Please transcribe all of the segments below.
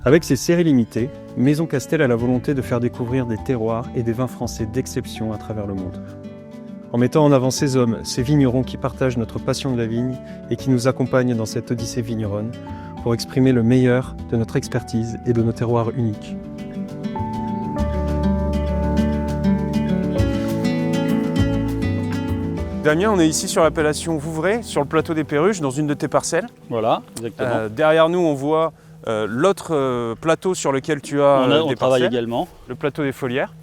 Avec ses séries limitées, Maison Castel a la volonté de faire découvrir des terroirs et des vins français d'exception à travers le monde. En mettant en avant ces hommes, ces vignerons qui partagent notre passion de la vigne et qui nous accompagnent dans cette odyssée vigneronne pour exprimer le meilleur de notre expertise et de nos terroirs uniques. Damien, on est ici sur l'appellation Vouvray, sur le plateau des Perruches, dans une de tes parcelles. Voilà, exactement. Derrière nous, on voit l'autre plateau sur lequel tu as on travaille également. Le plateau des Folières.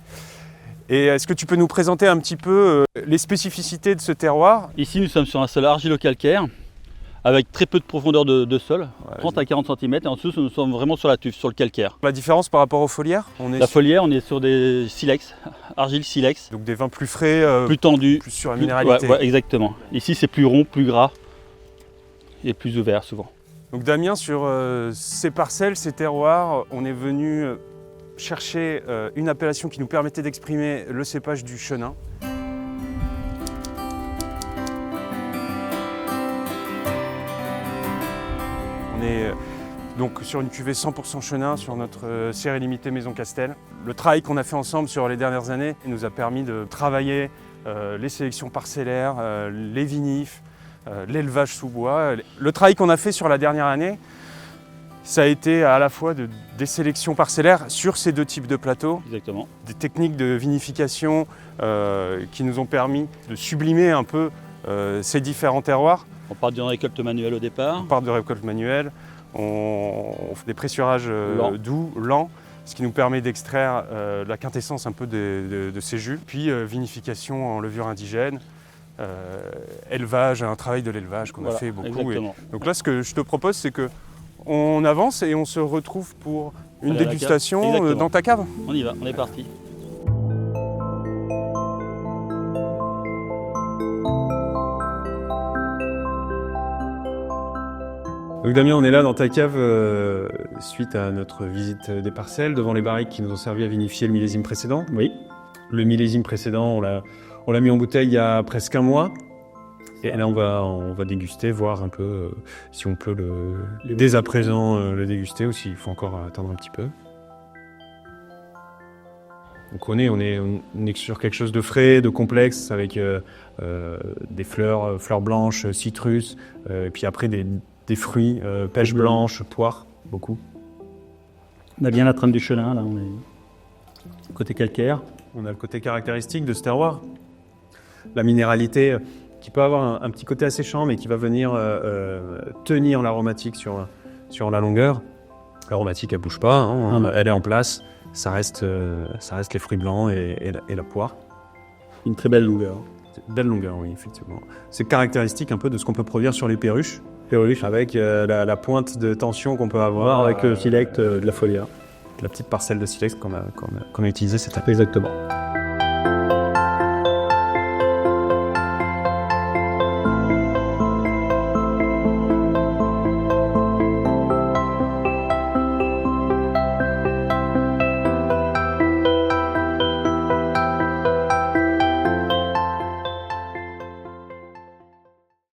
Et est-ce que tu peux nous présenter un petit peu les spécificités de ce terroir? Ici, nous sommes sur un sol argilo-calcaire, avec très peu de profondeur de sol, 30 à 40 cm, et en dessous, nous sommes vraiment sur la tuf, sur le calcaire. La différence par rapport aux Folières? La Folière, on est sur des silex, argile silex. Donc des vins plus frais, plus tendus, plus sur la minéralité. Ouais, exactement. Ici, c'est plus rond, plus gras et plus ouvert souvent. Donc Damien, sur ces parcelles, ces terroirs, on est venu chercher une appellation qui nous permettait d'exprimer le cépage du chenin. On est donc sur une cuvée 100% chenin sur notre série limitée Maison Castel. Le travail qu'on a fait ensemble sur les dernières années nous a permis de travailler les sélections parcellaires, les vinifs, l'élevage sous bois. Le travail qu'on a fait sur la dernière année, ça a été à la fois des sélections parcellaires sur ces deux types de plateaux, exactement. Des techniques de vinification qui nous ont permis de sublimer un peu ces différents terroirs. On part d'une récolte manuelle au départ. On part de récolte manuelle, on fait des pressurages doux, lents, ce qui nous permet d'extraire la quintessence un peu de ces jus. Puis vinification en levure indigène, élevage, un travail de l'élevage qu'on a fait beaucoup. Et donc là, ce que je te propose, c'est qu'on avance et on se retrouve pour une dégustation dans ta cave. On y va, on est parti. Donc Damien, on est là dans ta cave suite à notre visite des parcelles, devant les barriques qui nous ont servi à vinifier le millésime précédent. Oui. Le millésime précédent, on l'a mis en bouteille il y a presque un mois. Et là, on va déguster, voir un peu si on peut dès à présent le déguster ou s'il faut encore attendre un petit peu. Donc on est sur quelque chose de frais, de complexe, avec des fleurs blanches, citrus, et puis après des fruits, pêche blanche, poire, beaucoup. On a bien la trame du chenin, là, on est côté calcaire. On a le côté caractéristique de ce terroir. La minéralité qui peut avoir un petit côté asséchant, mais qui va venir tenir l'aromatique sur la longueur. L'aromatique, elle ne bouge pas, hein, elle est en place. Ça reste les fruits blancs et la poire. Une très belle longueur. Belle longueur, oui, effectivement. C'est caractéristique un peu de ce qu'on peut produire sur les perruches. Avec la pointe de tension qu'on peut avoir avec le silex de la Folière. La petite parcelle de silex qu'on a utilisée, c'est exactement.